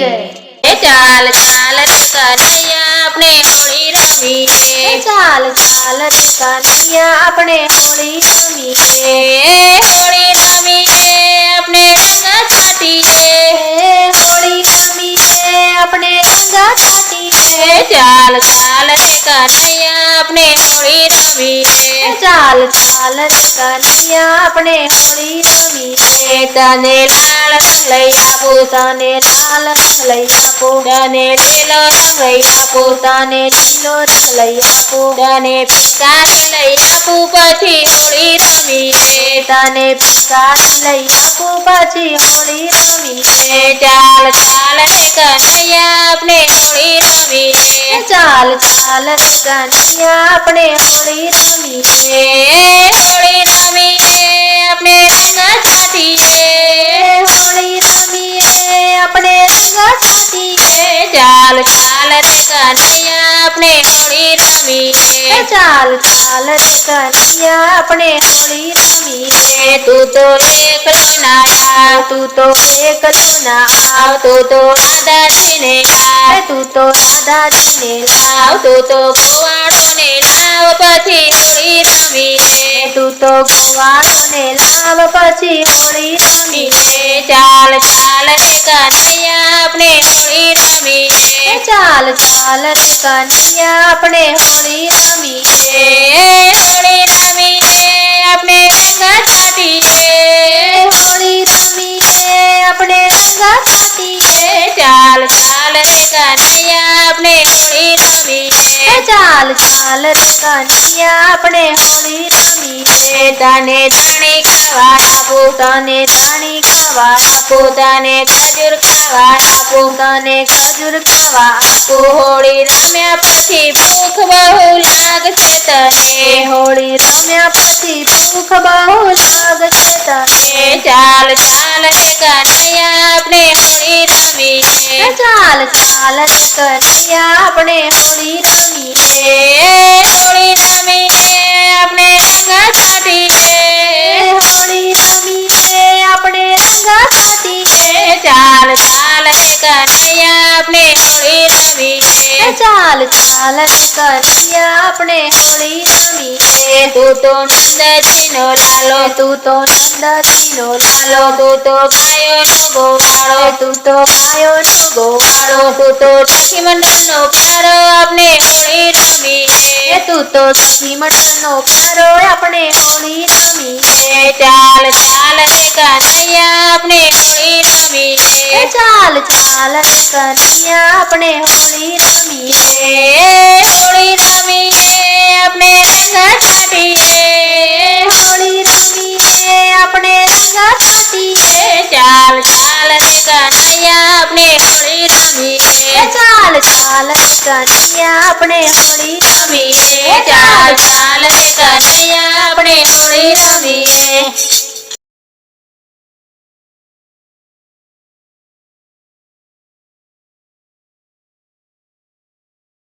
જય ચાલ ચાલ રે કનૈયા આપણે હોળી રમીએ ચાલ ચાલ રે કનૈયા આપણે હોળી રમીએ હોળી રમીએ આપણે રંગ છાંટીએ હોળી રમીએ આપણે રંગ છાંટીએ ચાલ ચાલ રે કનૈયા આપણે હોળી રમીએ ચાલ ચાલ રે કનૈયા આપણે હોળી રમીએ તને લાલ રંગ લઈ આપું તને લાલ રંગ લઈ આપો તને લીલો રંગ લઈ આપું તને લીલો રંગ લઈ આપો તને પિચકારી લઈ આપું પછી હોળી રમીએ તને પિચકારી લઈ આપો પછી હોળી રમીએ ચાલ ચાલ રે કનૈયા આપણે હોળી રમીએ ચાલ ચાલ રે કનૈયા આપણે હોળી રમીએ હોળી રમીએ આપણે રંગ છાંટીએ હોળી રમીએ આપણે રંગ છાંટીએ ચાલ ચાલ રે કનૈયા આપણે હોળી રમીએ ચાલ ચાલ રે કનૈયા આપણે હોળી રમીએ તું તો એકલો ના આવ તું તો એકલો ના આવ તું તો રાધાજીને લાવ તું તો રાધાજીને લાવ તું તો ગોવાળોને લાવ પછી હોળી રમીએ તું તો ગોવાળોને લાવ પછી હોળી રમીએ ચાલ ચાલ રે કનૈયા આપણે હોળી રમીએ ચાલ ચાલ રે કનૈયા આપણે હોળી રમીએ હોળી રમીએ આપણે રંગ છાંટીએ હોળી રમીએ આપણે રંગ છાંટીએ ચાલ ચાલ રે કનૈયા આપણે હોળી રમીએ ચાલ ચાલ રે કનૈયા આપણે હોળી રમીએ તને ધાણી ખાવા આપું તને ધાણી ખાવા આપો તને ખજૂર ખાવા આપું તને ખજૂર ખાવા આપો હોળી રમ્યા પછી ભૂખ બહુ લાગશે તને હોળી રમ્યા પછી ભૂખ બહુ લાગશે તને ચાલ ચાલ રે કનૈયા આપણે હોળી રમીએ ચાલ ચાલ રે કનૈયા આપણે હોળી રમીએ હોળી રમીએ આપણે રંગ છાંટીએ હોળી રમીએ આપણે રંગ છાંટીએ ચાલ ચાલ રે કનૈયા આપણે હોળી રમીએ ચાલ ચાલ રે કનૈયા આપણે હોળી રમીએ તું તો નંદજીનો લાલો તું તો નંદજીનો લાલો તું તો ગાયોનો ગોવાળો તું તો ગાયોનો ગોવાળો તું તો સખી મંડળનો પ્યારો આપણે હોળી રમીએ તું તો સખી મંડળનો પ્યારો આપણે હોળી રમીએ ચાલ ચાલ રે કનૈયા આપણે હોળી રમીએ ચાલ ચાલ રે કનૈયા આપણે હોળી રમીએ હોળી રમીએ આપણે રંગ છાંટીએ હોળી રમીએ આપણે રંગ છાંટીએ ચાલ ચાલ રે કનૈયા આપણે હોળી રમીએ ચાલ ચાલ રે કનૈયા આપણે હોળી રમીએ ચાલ ચાલ રે કનૈયા આપણે હોળી રમીએ